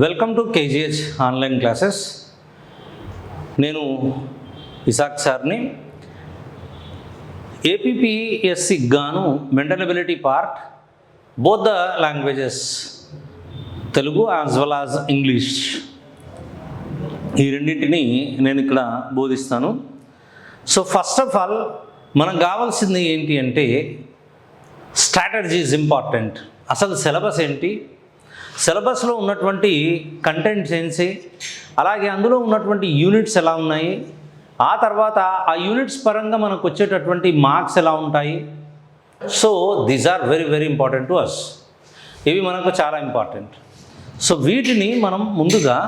Welcome to KGH online classes. నేను ఇసాక్ సార్ని. ఏపీపీఎస్సికి గాను mental ability part both the languages Telugu as well as English, ఈ రెండింటిని నేను ఇక్కడ బోధిస్తాను. సో ఫస్ట్ ఆఫ్ ఆల్ మనకు కావాల్సింది ఏంటి అంటే స్ట్రాటజీ ఈజ్ ఇంపార్టెంట్. అసలు సిలబస్ ఏంటి, సిలబస్లో ఉన్నటువంటి కంటెంట్స్ ఏంటి, అలాగే అందులో ఉన్నటువంటి యూనిట్స్ ఎలా ఉన్నాయి, ఆ తర్వాత ఆ యూనిట్స్ పరంగా మనకు వచ్చేటటువంటి మార్క్స్ ఎలా ఉంటాయి. So these are very very important to us. ఇవి మనకు చాలా ఇంపార్టెంట్. సో వీటిని మనం ముందుగా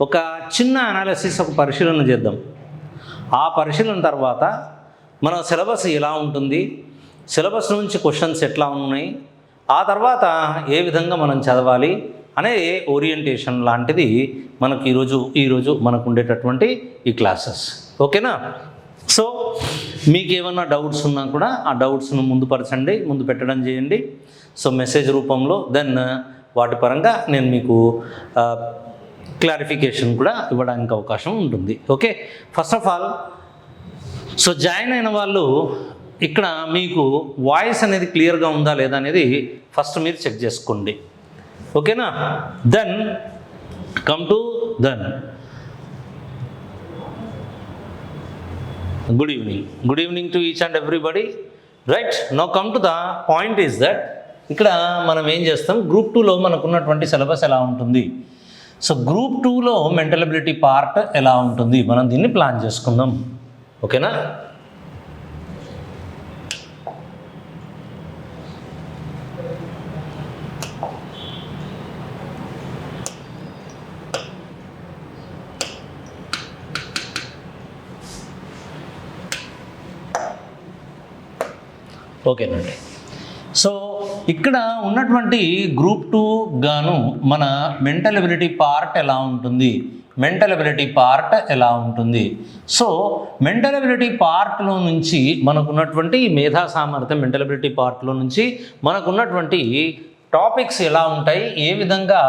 ఒక చిన్న అనాలిసిస్, ఒక పరిశీలన చేద్దాం. ఆ పరిశీలన తర్వాత మన సిలబస్ ఎలా ఉంటుంది, సిలబస్ నుంచి క్వశ్చన్స్ ఎట్లా ఉన్నాయి, ఆ తర్వాత ఏ విధంగా మనం చదవాలి అనే ఓరియంటేషన్ లాంటిది మనకు ఈరోజు మనకు ఉండేటటువంటి ఈ క్లాసెస్. ఓకేనా? సో మీకు ఏమన్నా డౌట్స్ ఉన్నా కూడా ఆ డౌట్స్ను ముందు పెట్టడం చేయండి. సో మెసేజ్ రూపంలో, దెన్ వాటి పరంగా నేను మీకు క్లారిఫికేషన్ కూడా ఇవ్వడానికి అవకాశం ఉంటుంది. Okay, first of all so join అయిన వాళ్ళు ఇక్కడ మీకు వాయిస్ అనేది క్లియర్గా ఉందా లేదా అనేది ఫస్ట్ మీరు చెక్ చేసుకోండి. ఓకేనా? Then come to good evening to each and everybody. Right, now come to the point is that ఇక్కడ మనం ఏం చేస్తాం, గ్రూప్ 2లో మనకున్నటువంటి సిలబస్ ఎలా ఉంటుంది, సో గ్రూప్ 2లో మెంటల్ ఎబిలిటీ పార్ట్ ఎలా ఉంటుంది, మనం దీన్ని ప్లాన్ చేసుకుందాం. ఓకేనా? ఓకేనండి. సో ఇక్కడ ఉన్నటువంటి గ్రూప్ 2 గాను మన మెంటల్ ఎబిలిటీ పార్ట్ ఎలా ఉంటుంది, సో మెంటల్ ఎబిలిటీ పార్ట్లో నుంచి మనకున్నటువంటి మేధా సామర్థ్యం, మెంటల్ ఎబిలిటీ పార్ట్లో నుంచి మనకున్నటువంటి టాపిక్స్ ఎలా ఉంటాయి, ఏ విధంగా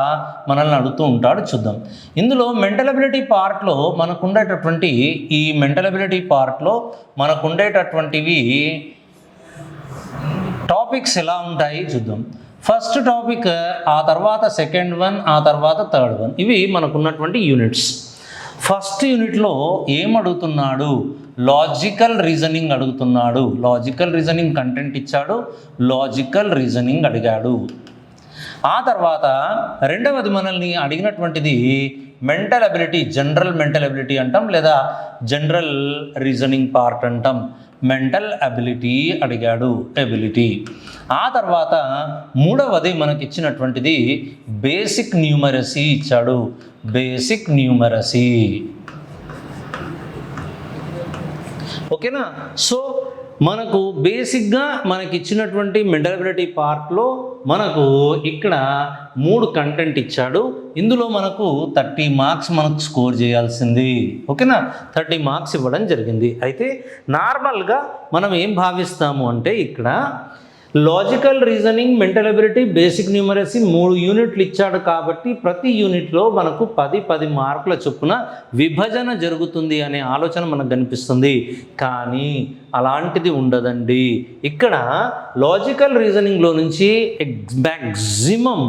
మనల్ని అడుగుతూ ఉంటాడు చూద్దాం. ఇందులో మెంటల్ ఎబిలిటీ పార్ట్లో మనకుండేటటువంటివి టాపిక్స్ ఎలా ఉంటాయి చూద్దాం. ఫస్ట్ టాపిక్, ఆ తర్వాత సెకండ్ వన్, ఆ తర్వాత థర్డ్ వన్. ఇవి మనకున్నటువంటి యూనిట్స్. ఫస్ట్ యూనిట్లో ఏం అడుగుతున్నాడు, లాజికల్ రీజనింగ్ అడుగుతున్నాడు. లాజికల్ రీజనింగ్ కంటెంట్ ఇచ్చాడు, లాజికల్ రీజనింగ్ అడిగాడు. ఆ తర్వాత రెండవది మనల్ని అడిగినటువంటిది mental ability, general mental ability అంటాం, లేదా జనరల్ రీజనింగ్ పార్ట్ అంటాం. మెంటల్ ఎబిలిటీ అడిగాడు, ఎబిలిటీ. ఆ తర్వాత మూడవది మనకి ఇచ్చినటువంటిది బేసిక్ న్యూమరసీ ఇచ్చాడు, బేసిక్ న్యూమరసీ. ఓకేనా? సో మనకు బేసిక్గా మనకి ఇచ్చినటువంటి మెంటల్ ఎబిలిటీ పార్ట్లో మనకు ఇక్కడ 3 కంటెంట్ ఇచ్చాడు. ఇందులో మనకు 30 మార్క్స్ మనకు స్కోర్ చేయాల్సింది. ఓకేనా? 30 మార్క్స్ ఇవ్వడం జరిగింది. అయితే నార్మల్గా మనం ఏం భావిస్తాము అంటే ఇక్కడ logical reasoning, mental ability, basic numeracy 3 యూనిట్లు ఇచ్చాడు కాబట్టి ప్రతి యూనిట్లో మనకు 10 మార్కుల చొప్పున విభజన జరుగుతుంది అనే ఆలోచన మనకు కనిపిస్తుంది. కానీ అలాంటిది ఉండదండి. ఇక్కడ లాజికల్ రీజనింగ్లో నుంచి మ్యాక్సిమం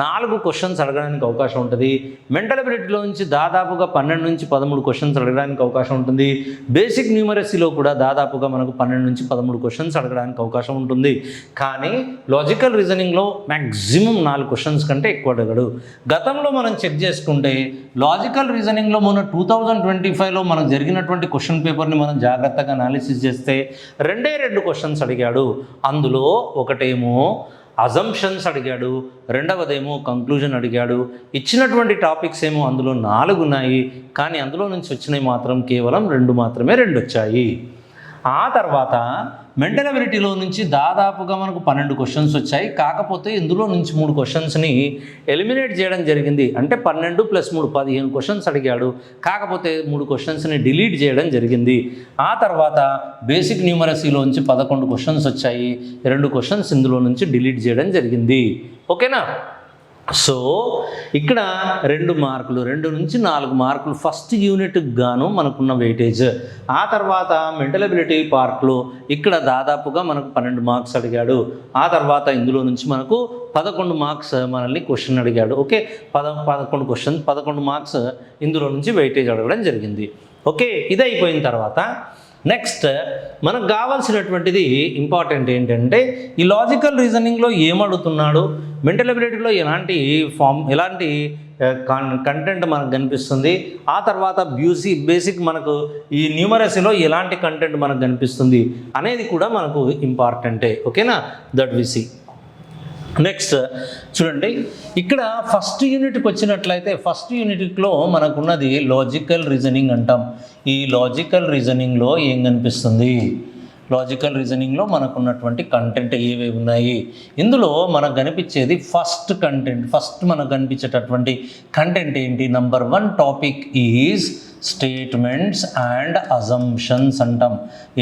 4 క్వశ్చన్స్ అడగడానికి అవకాశం ఉంటుంది. మెంటల్ ఎబిలిటీలో నుంచి దాదాపుగా 12 నుంచి 13 క్వశ్చన్స్ అడగడానికి అవకాశం ఉంటుంది. బేసిక్ న్యూమరసీలో కూడా దాదాపుగా మనకు 12 నుంచి 13 క్వశ్చన్స్ అడగడానికి అవకాశం ఉంటుంది. కానీ లాజికల్ రీజనింగ్లో మ్యాక్సిమం 4 క్వశ్చన్స్ కంటే ఎక్కువ అడగడు. గతంలో మనం చెక్ చేసుకుంటే లాజికల్ రీజనింగ్లో మొన్న 2025లో మనకు జరిగినటువంటి క్వశ్చన్ పేపర్ని మనం జాగ్రత్తగా అనాలిసిస్ చేస్తే 2 క్వశ్చన్స్ అడిగాడు. అందులో ఒకటేమో అజంప్షన్స్ అడిగాడు, రెండవదేమో కంక్లూజన్ అడిగాడు. ఇచ్చినటువంటి టాపిక్స్ ఏమో అందులో 4 ఉన్నాయి, కానీ అందులో నుంచి వచ్చినవి మాత్రం కేవలం 2 వచ్చాయి. ఆ తర్వాత మెంటల్ ఎబిలిటీలో నుంచి దాదాపుగా మనకు 12 క్వశ్చన్స్ వచ్చాయి. కాకపోతే ఇందులో నుంచి 3 క్వశ్చన్స్ని ఎలిమినేట్ చేయడం జరిగింది. అంటే 12 + 3 15 క్వశ్చన్స్ అడిగాడు. కాకపోతే 3 క్వశ్చన్స్ని డిలీట్ చేయడం జరిగింది. ఆ తర్వాత బేసిక్ న్యూమరసీలో నుంచి 11 క్వశ్చన్స్ వచ్చాయి. 2 క్వశ్చన్స్ ఇందులో నుంచి డిలీట్ చేయడం జరిగింది. ఓకేనా? సో ఇక్కడ 2 మార్కులు 2 నుంచి 4 మార్కులు ఫస్ట్ యూనిట్కి గాను మనకున్న వెయిటేజ్. ఆ తర్వాత మెంటల్ ఎబిలిటీ పార్ట్లో ఇక్కడ దాదాపుగా మనకు 12 మార్క్స్ అడిగాడు. ఆ తర్వాత ఇందులో నుంచి మనకు 11 మార్క్స్ మనల్ని క్వశ్చన్ అడిగాడు. ఓకే, 11 క్వశ్చన్స్ 11 మార్క్స్ ఇందులో నుంచి వెయిటేజ్ అడగడం జరిగింది. ఓకే, ఇది అయిపోయిన తర్వాత నెక్స్ట్ మనకు కావాల్సినటువంటిది ఇంపార్టెంట్ ఏంటంటే ఈ లాజికల్ రీజనింగ్లో ఏమడుగుతున్నాడు, మెంటల్ ఎబిలిటీలో ఎలాంటి కంటెంట్ మనకు కనిపిస్తుంది, ఆ తర్వాత బేసిక్ మనకు ఈ న్యూమరసీలో ఎలాంటి కంటెంట్ మనకు కనిపిస్తుంది అనేది కూడా మనకు ఇంపార్టెంటే. ఓకేనా, దట్ వి సీ. నెక్స్ట్ చూడండి, ఇక్కడ ఫస్ట్ యూనిట్కి వచ్చినట్లయితే ఫస్ట్ యూనిట్లో మనకున్నది లాజికల్ రీజనింగ్ అంటాం. ఈ లాజికల్ రీజనింగ్లో ఏం కనిపిస్తుంది, లాజికల్ రీజనింగ్లో మనకున్నటువంటి కంటెంట్ ఏవేవి ఉన్నాయి, ఇందులో మనకు కనిపించేది ఫస్ట్ మనకు కనిపించేటటువంటి కంటెంట్ ఏంటి, number 1 topic is statements and assumptions అంటాం.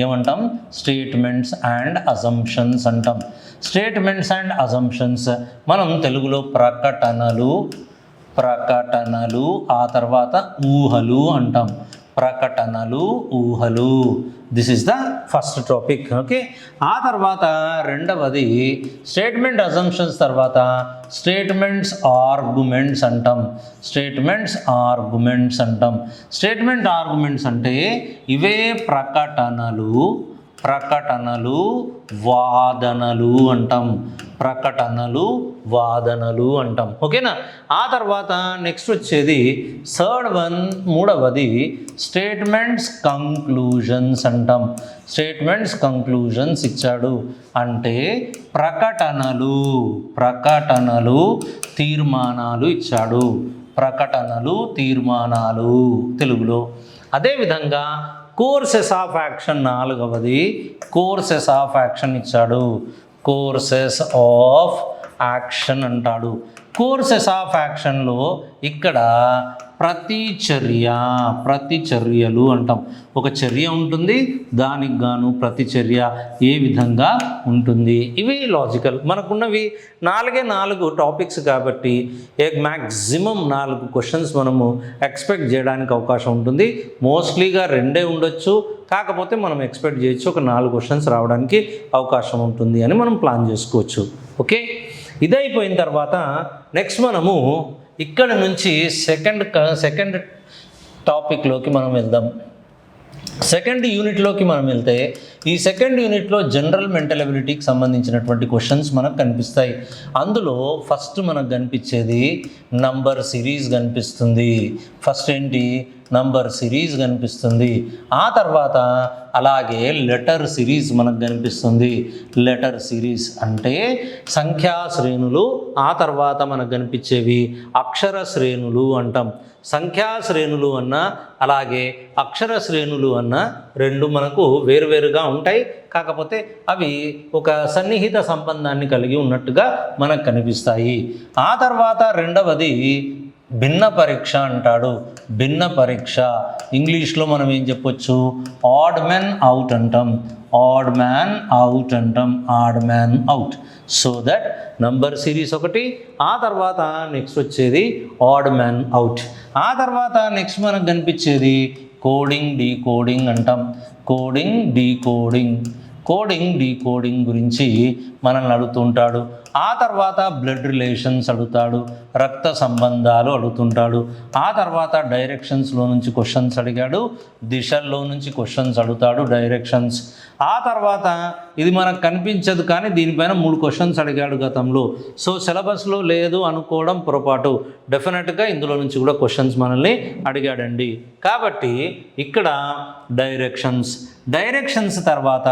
ఏమంటాం, స్టేట్మెంట్స్ అండ్ అజంప్షన్స్ అంటాం. స్టేట్మెంట్స్ అండ్ అజంప్షన్స్ మనం తెలుగులో ప్రకటనలు ఆ తర్వాత ఊహలు అంటాం. ప్రకటనలు, ఊహలు, this is the first topic. Okay, ఆ తర్వాత రెండవది స్టేట్మెంట్ అజంప్షన్స్ తర్వాత స్టేట్మెంట్స్ ఆర్గ్యుమెంట్స్ అంటాం. స్టేట్మెంట్ ఆర్గ్యుమెంట్స్ అంటే ఇవే ప్రకటనలు వాదనలు అంటాం. ఓకేనా. ఆ తర్వాత నెక్స్ట్ వచ్చేది మూడవది స్టేట్మెంట్స్ కంక్లూజన్స్ అంటాం. స్టేట్మెంట్స్ కంక్లూజన్స్ ఇచ్చాడు అంటే ప్రకటనలు తీర్మానాలు ఇచ్చాడు. తీర్మానాలు తెలుగులో. అదేవిధంగా కోర్సెస్ ఆఫ్ యాక్షన్ నాలుగవది కోర్సెస్ ఆఫ్ యాక్షన్ ఇచ్చాడు. కోర్సెస్ ఆఫ్ యాక్షన్ అంటాడు. కోర్సెస్ ఆఫ్ యాక్షన్లో ఇక్కడ ప్రతిచర్యలు అంటాం. ఒక చర్య ఉంటుంది, దానికి గాను ప్రతిచర్య ఏ విధంగా ఉంటుంది. ఇవి లాజికల్. మనకున్నవి 4 టాపిక్స్ కాబట్టి మ్యాక్సిమం 4 క్వశ్చన్స్ మనము ఎక్స్పెక్ట్ చేయడానికి అవకాశం ఉంటుంది. మోస్ట్లీగా 2 ఉండొచ్చు, కాకపోతే మనం ఎక్స్పెక్ట్ చేయొచ్చు ఒక 4 క్వశ్చన్స్ రావడానికి అవకాశం ఉంటుంది అని మనం ప్లాన్ చేసుకోవచ్చు. ఓకే, ఇదైపోయిన తర్వాత నెక్స్ట్ మనము ఇక్కడ నుంచి సెకండ్ టాపిక్లోకి మనం వెళ్దాం. సెకండ్ యూనిట్లోకి మనం వెళ్తే ఈ సెకండ్ యూనిట్లో జనరల్ మెంటల్ ఎబిలిటీకి సంబంధించినటువంటి క్వశ్చన్స్ మనకు కనిపిస్తాయి. అందులో ఫస్ట్ మనకు కనిపించేది నంబర్ సిరీస్ కనిపిస్తుంది. ఫస్ట్ ఏంటి, నంబర్ సిరీస్ కనిపిస్తుంది. ఆ తర్వాత అలాగే లెటర్ సిరీస్ మనకు కనిపిస్తుంది. లెటర్ సిరీస్ అంటే సంఖ్యా శ్రేణులు, ఆ తర్వాత మనకు కనిపించేవి అక్షర శ్రేణులు అంటాం. సంఖ్యా శ్రేణులు అన్న అలాగే అక్షర శ్రేణులు అన్న 2 మనకు వేరువేరుగా ఉంటాయి. కాకపోతే అవి ఒక సన్నిహిత సంబంధాన్ని కలిగి ఉన్నట్టుగా మనకు కనిపిస్తాయి. ఆ తర్వాత రెండవది భిన్న పరీక్ష అంటాడు. భిన్న పరీక్ష ఇంగ్లీష్లో మనం ఏం చెప్పొచ్చు, ఆడ్ మ్యాన్ అవుట్ అంటాం. Odd man out. So that number series ఒకటి, ఆ తర్వాత నెక్స్ట్ వచ్చేది ఆడ్ మ్యాన్ అవుట్. ఆ తర్వాత నెక్స్ట్ మనకు కనిపించేది కోడింగ్ డీకోడింగ్ అంటాం. కోడింగ్ డీకోడింగ్ గురించి మనల్ని అడుగుతుంటాడు. ఆ తర్వాత బ్లడ్ రిలేషన్స్ అడుగుతాడు, రక్త సంబంధాలు అడుగుతుంటాడు. ఆ తర్వాత డైరెక్షన్స్లో నుంచి క్వశ్చన్స్ అడిగాడు, దిశల్లో నుంచి క్వశ్చన్స్ అడుగుతాడు, డైరెక్షన్స్. ఆ తర్వాత ఇది మనకు కనిపించదు కానీ దీనిపైన 3 క్వశ్చన్స్ అడిగాడు గతంలో. సో సిలబస్లో లేదు అనుకోవడం పొరపాటు. డెఫినెట్గా ఇందులో నుంచి కూడా క్వశ్చన్స్ మనల్ని అడిగాడండి. కాబట్టి ఇక్కడ డైరెక్షన్స్ తర్వాత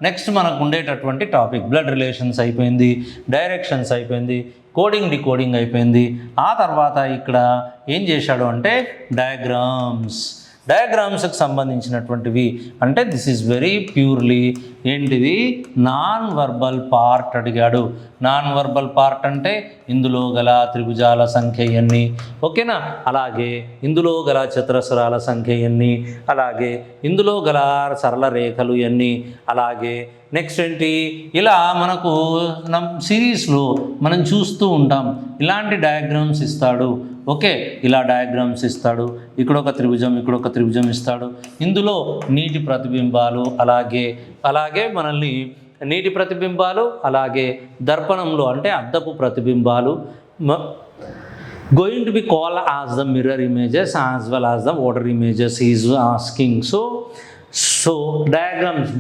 నెక్స్ట్ మనకు ఉండేటటువంటి టాపిక్ బ్లడ్ రిలేషన్స్ అయిపోయింది, డైరెక్షన్స్ అయిపోయింది, కోడింగ్ డీకోడింగ్ అయిపోయింది. ఆ తర్వాత ఇక్కడ ఏం చేశాడు అంటే డయాగ్రామ్స్కి సంబంధించినటువంటివి. అంటే దిస్ ఈజ్ వెరీ ప్యూర్లీ ఏంటిది నాన్ వర్బల్ పార్ట్ అడిగాడు. నాన్ వర్బల్ పార్ట్ అంటే ఇందులో గల త్రిభుజాల సంఖ్య ఎన్ని, ఓకేనా, అలాగే ఇందులో గల చతురస్రాల సంఖ్య ఎన్ని, అలాగే ఇందులో గల సరళ రేఖలు ఎన్ని, అలాగే నెక్స్ట్ ఏంటి, ఇలా మనకు సిరీస్లో మనం చూస్తూ ఉంటాం. ఇలాంటి డయాగ్రామ్స్ ఇస్తాడు, ఓకే, ఇలా డయాగ్రామ్స్ ఇస్తాడు. ఇక్కడ ఒక త్రిభుజం, ఇక్కడ ఒక త్రిభుజం ఇస్తాడు. ఇందులో నీటి ప్రతిబింబాలు, అలాగే మనల్ని నీటి ప్రతిబింబాలు, అలాగే దర్పణంలో అంటే అద్దపు ప్రతిబింబాలు going to be called as the mirror images as well as the water images he is asking. So diagrams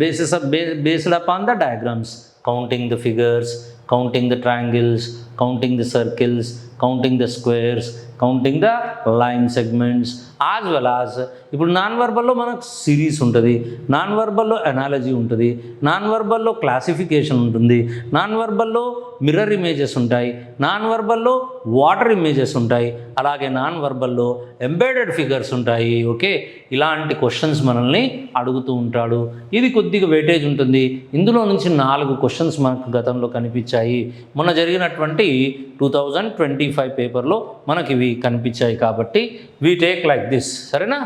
based upon the diagrams, counting the figures, counting the triangles, counting the circles, counting the squares, counting the line segments, as well as ఇప్పుడు non వర్బల్లో మనకు series ఉంటుంది, non వర్బల్లో analogy ఉంటుంది, non వర్బల్లో classification ఉంటుంది, non వర్బల్లో mirror images ఉంటాయి, non వర్బల్లో water images ఉంటాయి, అలాగే non వర్బల్లో embedded figures ఉంటాయి. Okay, ఇలాంటి క్వశ్చన్స్ మనల్ని అడుగుతూ ఉంటాడు. ఇది కొద్దిగా వెయిటేజ్ ఉంటుంది. ఇందులో నుంచి 4 క్వశ్చన్స్ మనకు గతంలో కనిపించాయి. మొన్న జరిగినటువంటి 2025 పేపర్లో మనకి ఇవి కనిపించాయి. కాబట్టి వీ టేక్ లైక్ దిస్, సరేనా?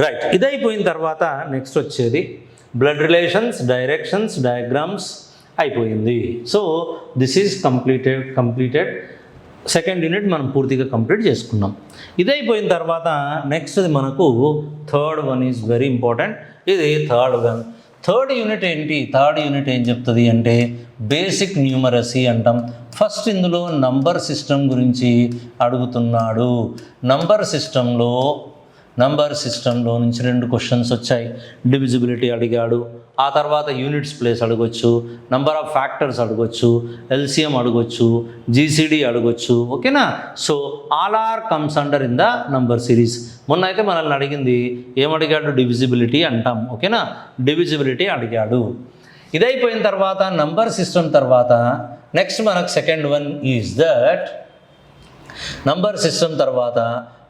రైట్, ఇదైపోయిన తర్వాత నెక్స్ట్ వచ్చేది బ్లడ్ రిలేషన్స్, డైరెక్షన్స్, డయాగ్రామ్స్ అయిపోయింది. So this is completed. Second unit మనం పూర్తిగా కంప్లీట్ చేసుకున్నాం. ఇదైపోయిన తర్వాత నెక్స్ట్ మనకు third one is very important. ఇది థర్డ్ యూనిట్ ఏంటి? థర్డ్ యూనిట్ ఏం చెప్తుంది అంటే బేసిక్ న్యూమరసీ అంటాం. ఫస్ట్ ఇందులో నంబర్ సిస్టమ్ గురించి అడుగుతున్నాడు. నంబర్ సిస్టంలో నుంచి 2 క్వశ్చన్స్ వచ్చాయి. డివిజిబిలిటీ అడిగాడు, ఆ తర్వాత యూనిట్స్ ప్లేస్ అడగొచ్చు, నంబర్ ఆఫ్ ఫ్యాక్టర్స్ అడగొచ్చు, ఎల్సిఎం అడగొచ్చు, జీసీడీ అడగొచ్చు, ఓకేనా? So all are comes under in the number series. మొన్న అయితే మనల్ని అడిగింది ఏమడిగాడు? డివిజిబిలిటీ అంటాం, ఓకేనా? డివిజిబిలిటీ అడిగాడు. ఇదైపోయిన తర్వాత నంబర్ సిస్టమ్ తర్వాత నెక్స్ట్ మనకు second one is that number system తర్వాత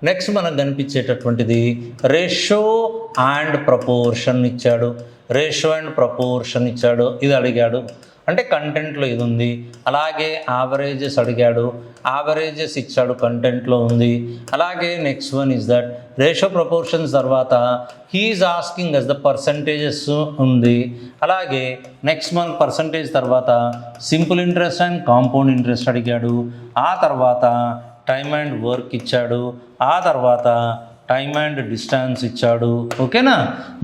నెక్స్ట్ మనకు కనిపించేటటువంటిది రేషియో అండ్ ప్రపోర్షన్ ఇచ్చాడు. ఇది అడిగాడు. అంటే కంటెంట్లో ఇది ఉంది. అలాగే యావరేజెస్ అడిగాడు, యావరేజెస్ ఇచ్చాడు, కంటెంట్లో ఉంది. అలాగే next one is that ratio proportions తర్వాత he's asking us the percentages ఉంది. అలాగే నెక్స్ట్ మనకు పర్సంటేజ్ తర్వాత simple interest and compound interest అడిగాడు. ఆ తర్వాత టైమ్ అండ్ వర్క్ ఇచ్చాడు. ఆ తర్వాత టైమ్ అండ్ డిస్టెన్స్ ఇచ్చాడు, ఓకేనా?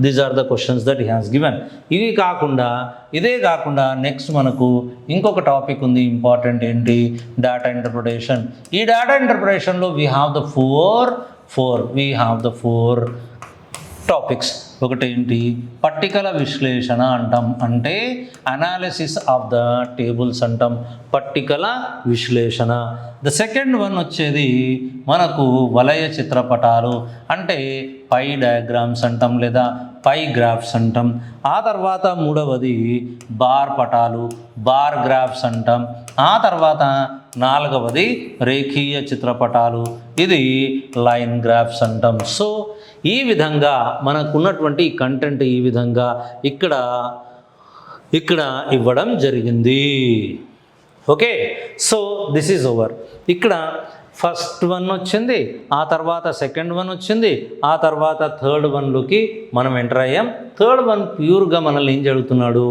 These are the questions that he has given. ఇదే కాకుండా నెక్స్ట్ మనకు ఇంకొక టాపిక్ ఉంది ఇంపార్టెంట్. ఏంటి? Data interpretation. ఈ డేటా ఇంటర్ప్రిటేషన్లో we have the four topics. ఒకటేంటి? పట్టికల విశ్లేషణ అంటాం, అంటే అనాలిసిస్ ఆఫ్ ద టేబుల్స్ అంటాం, పట్టికల విశ్లేషణ. ద సెకండ్ వన్ వచ్చేది మనకు వలయ చిత్రపటాలు, అంటే పై డయాగ్రామ్స్ అంటాం లేదా పై గ్రాఫ్స్ అంటాం. ఆ తర్వాత మూడవది బార్ పటాలు, బార్ గ్రాఫ్స్ అంటాం. ఆ తర్వాత 4వది రేఖీయ చిత్రపటాలు, ఇది లైన్ గ్రాఫ్స్ అంటాం. సో ఈ విధంగా మనకున్నటువంటి కంటెంట్ ఈ విధంగా ఇక్కడ ఇవ్వడం జరిగింది. Okay, so this is over. ఇక్కడ ఫస్ట్ వన్ వచ్చింది, ఆ తర్వాత సెకండ్ వన్ వచ్చింది, ఆ తర్వాత థర్డ్ వన్లోకి మనం ఎంటర్ అయ్యాం. థర్డ్ వన్ ప్యూర్గా మనల్ని ఏం అడుగుతున్నాడు?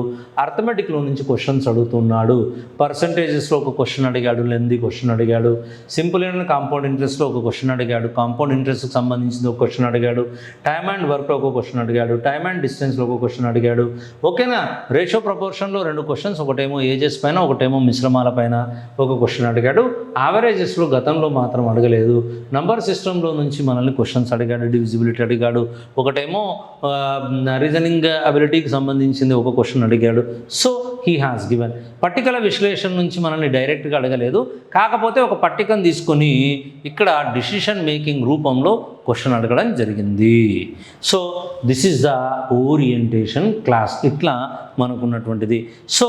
అర్థమెటిక్లో నుంచి క్వశ్చన్స్ అడుగుతున్నాడు. పర్సంటేజెస్లో ఒక క్వశ్చన్ అడిగాడు, లెంతీ క్వశ్చన్ అడిగాడు. సింపుల్ అండ్ కాంపౌండ్ ఇంట్రెస్ట్లో ఒక క్వశ్చన్ అడిగాడు, కాంపౌండ్ ఇంట్రెస్ట్కి సంబంధించిన ఒక క్వశ్చన్ అడిగాడు. టైమ్ అండ్ వర్క్లో ఒక క్వశ్చన్ అడిగాడు, టైమ్ అండ్ డిస్టెన్స్లో ఒక క్వశ్చన్ అడిగాడు, ఓకేనా? రేషియో ప్రపోర్షన్లో 2 క్వశ్చన్స్, ఒకటేమో ఏజెస్ పైన, ఒకటేమో మిశ్రమాల పైన ఒక క్వశ్చన్ అడిగాడు. యావరేజెస్లో గతంలో మాత్రం అడగలేదు. నంబర్ సిస్టంలో నుంచి మనల్ని క్వశ్చన్స్ అడిగాడు, డివిజిబిలిటీ అడిగాడు, ఒకటేమో రీజనింగ్ అబిలిటీకి సంబంధించింది ఒక క్వశ్చన్ అడిగాడు. So he has given. పట్టికల విశ్లేషణ నుంచి మనల్ని డైరెక్ట్గా అడగలేదు, కాకపోతే ఒక పట్టికను తీసుకొని ఇక్కడ డిసిషన్ మేకింగ్ రూపంలో క్వశ్చన్ అడగడం జరిగింది. So this is the orientation class. ఇట్లా మనకున్నటువంటిది. సో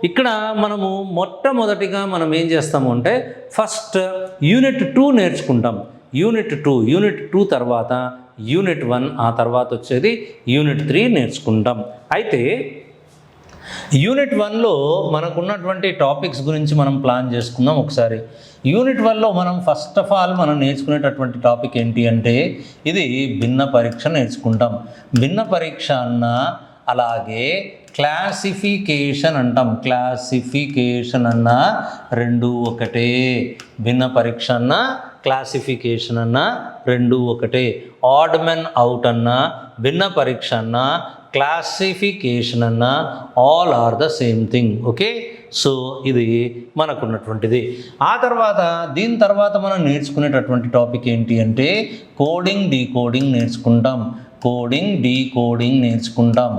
ఇక్కడ మనము మొట్టమొదటిగా మనం ఏం చేస్తాము అంటే ఫస్ట్ యూనిట్ 2 నేర్చుకుంటాం. యూనిట్ 2 తర్వాత యూనిట్ 1, ఆ తర్వాత వచ్చేది యూనిట్ 3 నేర్చుకుంటాం. అయితే యూనిట్ 1లో మనకున్నటువంటి టాపిక్స్ గురించి మనం ప్లాన్ చేసుకుందాం ఒకసారి. యూనిట్ 1లో మనం ఫస్ట్ ఆఫ్ ఆల్ మనం నేర్చుకునేటటువంటి టాపిక్ ఏంటి అంటే ఇది భిన్న పరీక్ష నేర్చుకుంటాం. భిన్న పరీక్ష అన్న అలాగే క్లాసిఫికేషన్ అంటాం. క్లాసిఫికేషన్ అన్న రెండు ఒకటే. భిన్న పరీక్ష అన్న క్లాసిఫికేషన్ అన్న రెండు ఒకటే. ఆడ్ మెన్ అవుట్ అన్న భిన్న పరీక్ష అన్న క్లాసిఫికేషన్ అన్న all are the same thing. Okay, so ఇది మనకున్నటువంటిది. దీని తర్వాత మనం నేర్చుకునేటటువంటి టాపిక్ ఏంటి అంటే కోడింగ్ డీకోడింగ్ నేర్చుకుంటాం. కోడింగ్ డీకోడింగ్ నేర్చుకుంటాం.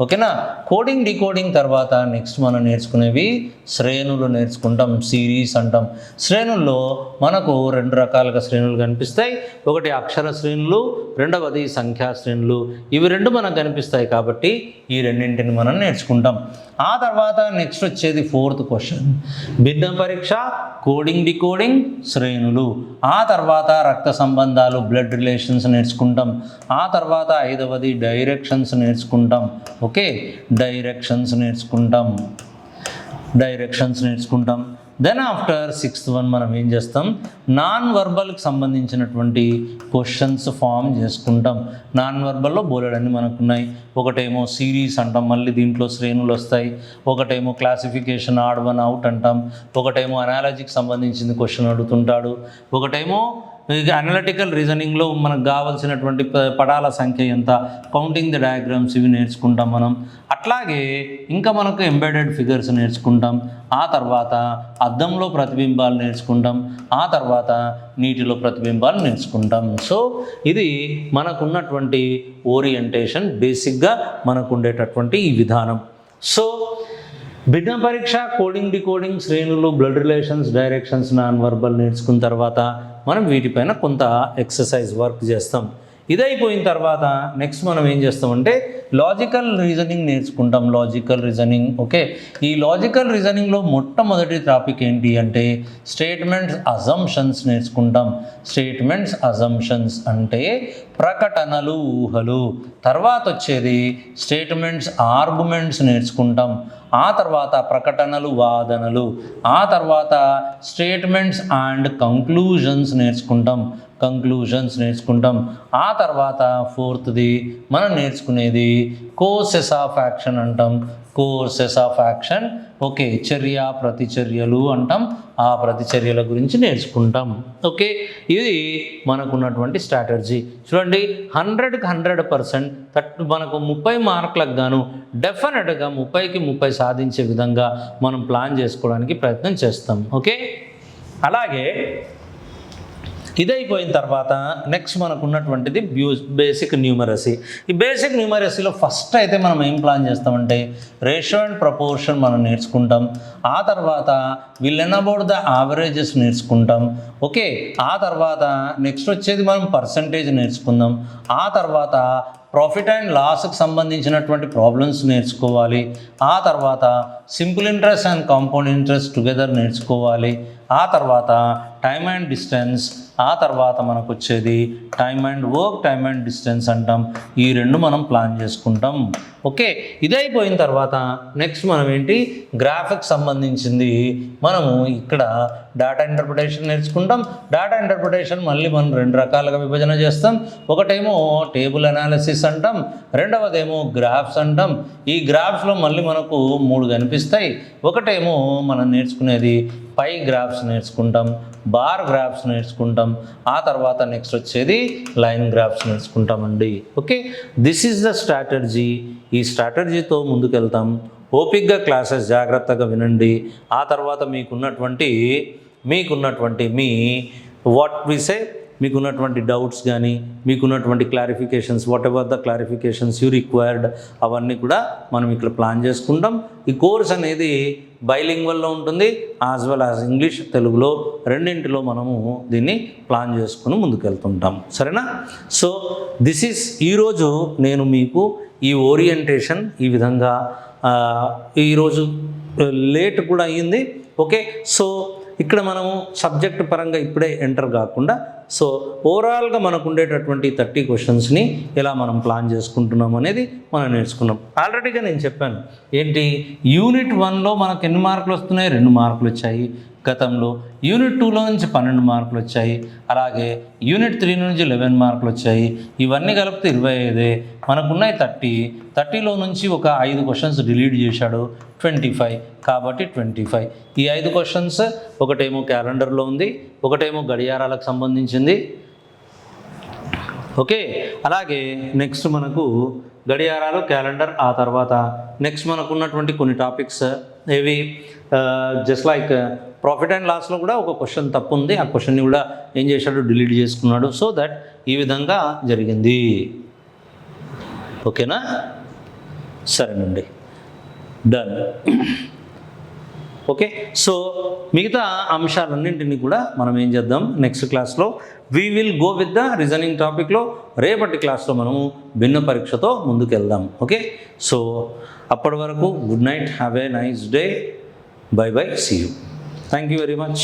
ఓకేనా. కోడింగ్ డీకోడింగ్ తర్వాత నెక్స్ట్ మనం నేర్చుకునేవి శ్రేణులు నేర్చుకుంటాం. సిరీస్ అంటాం. శ్రేణుల్లో మనకు రెండు రకాలుగా శ్రేణులు కనిపిస్తాయి. ఒకటి అక్షర శ్రేణులు, రెండవది సంఖ్యా శ్రేణులు. ఇవి రెండు మనకు కనిపిస్తాయి కాబట్టి ఈ రెండింటిని మనం నేర్చుకుంటాం. ఆ తర్వాత నెక్స్ట్ వచ్చేది 4th క్వశ్చన్, భిన్న పరీక్ష, కోడింగ్ డీకోడింగ్, శ్రేణులు. ఆ తర్వాత రక్త సంబంధాలు, బ్లడ్ రిలేషన్స్ నేర్చుకుంటాం. ఆ తర్వాత 5వది డైరెక్షన్స్ నేర్చుకుంటాం. ఓకే, డైరెక్షన్స్ నేర్చుకుంటాం. దెన్ ఆఫ్టర్ 6th వన్ మనం ఏం చేస్తాం, నాన్ వర్బల్కి సంబంధించినటువంటి క్వశ్చన్స్ ఫామ్ చేసుకుంటాం. నాన్ వర్బల్లో బోలెడన్ని మనకున్నాయి. ఒకటేమో సిరీస్ అంటాం, మళ్ళీ దీంట్లో శ్రేణులు వస్తాయి. ఒకటేమో క్లాసిఫికేషన్, ఆడ్ వన్ అవుట్ అంటాం. ఒకటేమో అనాలజీకి సంబంధించింది క్వశ్చన్ అడుగుతుంటాడు. ఒకటేమో అనలిటికల్ రీజనింగ్లో మనకు కావాల్సినటువంటి పడాల సంఖ్య ఎంత, కౌంటింగ్ ది డయాగ్రామ్స్, ఇవి నేర్చుకుంటాం మనం. అట్లాగే ఇంకా మనకు ఎంబెడెడ్ ఫిగర్స్ నేర్చుకుంటాం. ఆ తర్వాత అద్దంలో ప్రతిబింబాలు నేర్చుకుంటాం. ఆ తర్వాత నీటిలో ప్రతిబింబాలు నేర్చుకుంటాం. సో ఇది మనకున్నటువంటి ఓరియంటేషన్, బేసిక్గా మనకు ఉండేటటువంటి ఈ విధానం. సో భిన్న పరీక్ష, కోడింగ్ డీకోడింగ్, శ్రేణులు, blood relations, directions, non verbal నేర్చుకున్న తర్వాత మనం వీటిపైన కొంత ఎక్సర్సైజ్ వర్క్ చేస్తాం. ఇదైపోయిన తర్వాత నెక్స్ట్ మనం ఏం చేస్తామంటే లాజికల్ రీజనింగ్ నేర్చుకుంటాం. Logical reasoning. ఓకే, ఈ లాజికల్ రీజనింగ్లో మొట్టమొదటి టాపిక్ ఏంటి అంటే స్టేట్మెంట్స్ అజంప్షన్స్ నేర్చుకుంటాం. స్టేట్మెంట్స్ అజంప్షన్స్ అంటే ప్రకటనలు, ఊహలు. తర్వాత వచ్చేది స్టేట్మెంట్స్ ఆర్గ్యుమెంట్స్ నేర్చుకుంటాం. ఆ తర్వాత ప్రకటనలు, వాదనలు. ఆ తర్వాత స్టేట్మెంట్స్ అండ్ కంక్లూజన్స్ నేర్చుకుంటాం. ఆ తర్వాత 4th మనం నేర్చుకునేది కోర్సెస్ ఆఫ్ యాక్షన్ అంటాం. Courses of action. ఓకే, చర్య ప్రతిచర్యలు అంటాం. ఆ ప్రతిచర్యల గురించి నేర్చుకుంటాం. ఓకే, ఇది మనకున్నటువంటి స్ట్రాటజీ. చూడండి, 100కి 100% మనకు 30 మార్కులకు గాను డెఫినెట్గా 30కి 30 సాధించే విధంగా మనం ప్లాన్ చేసుకోవడానికి ప్రయత్నం చేస్తాం. ఓకే, అలాగే ఇదైపోయిన తర్వాత నెక్స్ట్ మనకు ఉన్నటువంటిది బేసిక్ న్యూమరసీ. ఈ బేసిక్ న్యూమరసీలో ఫస్ట్ అయితే మనం ఏం ప్లాన్ చేస్తామంటే రేషియో అండ్ ప్రపోర్షన్ మనం నేర్చుకుంటాం. ఆ తర్వాత విల్ అబౌట్ ద యావరేజెస్ నేర్చుకుంటాం. ఓకే, ఆ తర్వాత నెక్స్ట్ వచ్చేది మనం పర్సంటేజ్ నేర్చుకుందాం. ఆ తర్వాత ప్రాఫిట్ అండ్ లాస్కి సంబంధించినటువంటి ప్రాబ్లమ్స్ నేర్చుకోవాలి. ఆ తర్వాత simple interest and compound interest together నేర్చుకోవాలి. ఆ తర్వాత టైమ్ అండ్ డిస్టెన్స్. ఆ తర్వాత మనకు వచ్చేది time and work, time and distance అంటాం. ఈ రెండు మనం ప్లాన్ చేసుకుంటాం. ఓకే, ఇదైపోయిన తర్వాత నెక్స్ట్ మనం ఏంటి గ్రాఫిక్స్ సంబంధించింది మనము ఇక్కడ డేటా ఇంటర్ప్రిటేషన్ నేర్చుకుంటాం. డేటా ఇంటర్ప్రిటేషన్ మళ్ళీ మనం 2 రకాలుగా విభజన చేస్తాం. ఒకటేమో టేబుల్ అనాలిసిస్ అంటాం, రెండవదేమో గ్రాఫ్స్ అంటాం. ఈ గ్రాఫ్స్లో మళ్ళీ మనకు 3 కనిపిస్తాయి. ఒకటేమో మనం నేర్చుకునేది పై గ్రాఫ్స్ నేర్చుకుంటాం, బార్ గ్రాఫ్స్ నేర్చుకుంటాం. ఆ తర్వాత నెక్స్ట్ వచ్చేది లైన్ గ్రాఫ్స్ నేర్చుకుంటామండి. Okay, this is the strategy. ఈ స్ట్రాటజీతో ముందుకెళ్తాం. ఓపిక్గా క్లాసెస్ జాగ్రత్తగా వినండి. ఆ తర్వాత మీకున్నటువంటి మీకున్నటువంటి డౌట్స్ కానీ మీకున్నటువంటి clarifications, what ever the clarifications you required, అవన్నీ కూడా మనం ఇక్కడ ప్లాన్ చేసుకుంటాం. ఈ కోర్స్ అనేది బైలింగ్వల్లో ఉంటుంది, యాజ్ వెల్ యాజ్ ఇంగ్లీష్, తెలుగులో రెండింటిలో మనము దీన్ని ప్లాన్ చేసుకుని ముందుకెళ్తుంటాం. సరేనా? సో దిస్ ఈజ్ ఈరోజు నేను మీకు ఈ ఓరియంటేషన్ ఈ విధంగా ఈరోజు లేట్ కూడా అయ్యింది. ఓకే, సో ఇక్కడ మనము సబ్జెక్ట్ పరంగా ఇప్పుడే ఎంటర్ కాకుండా సో ఓవరాల్గా మనకు ఉండేటటువంటి 30 క్వశ్చన్స్ని ఎలా మనం ప్లాన్ చేసుకుంటున్నాం అనేది మనం నేర్చుకున్నాం. ఆల్రెడీగా నేను చెప్పాను ఏంటి, యూనిట్ 1లో మనకు ఎన్ని మార్కులు వస్తున్నాయి, 2 మార్కులు వచ్చాయి గతంలో. యూనిట్ 2లో నుంచి 12 మార్కులు వచ్చాయి. అలాగే యూనిట్ 3 నుంచి 11 మార్కులు వచ్చాయి. ఇవన్నీ కలిపితే 25. మనకున్నాయి 30లో నుంచి ఒక 5 క్వశ్చన్స్ డిలీట్ చేశాడు, 25. కాబట్టి 25. ఈ 5 క్వశ్చన్స్ ఒకటేమో క్యాలెండర్లో ఉంది, ఒకటేమో గడియారాలకు సంబంధించింది. ఓకే, అలాగే నెక్స్ట్ మనకు గడియారాలు, క్యాలెండర్, ఆ తర్వాత నెక్స్ట్ మనకు ఉన్నటువంటి కొన్ని టాపిక్స్ ఏవి, జస్ట్ లైక్ ప్రాఫిట్ అండ్ లాస్లో కూడా ఒక క్వశ్చన్ తప్పు ఉంది. ఆ క్వశ్చన్ని కూడా ఏం చేశాడు, డిలీట్ చేసుకున్నాడు. సో దట్ ఈ విధంగా జరిగింది. ఓకేనా, సరేనండి, డన్. ఓకే, సో మిగతా అంశాలన్నింటినీ కూడా మనం ఏం చేద్దాం, నెక్స్ట్ క్లాస్లో we will go with the reasoning టాపిక్లో. రేపటి క్లాస్లో మనము భిన్న పరీక్షతో ముందుకు వెళ్దాం. ఓకే, సో అప్పటి వరకు good night, have a nice day, bye bye, see you. Thank you very much.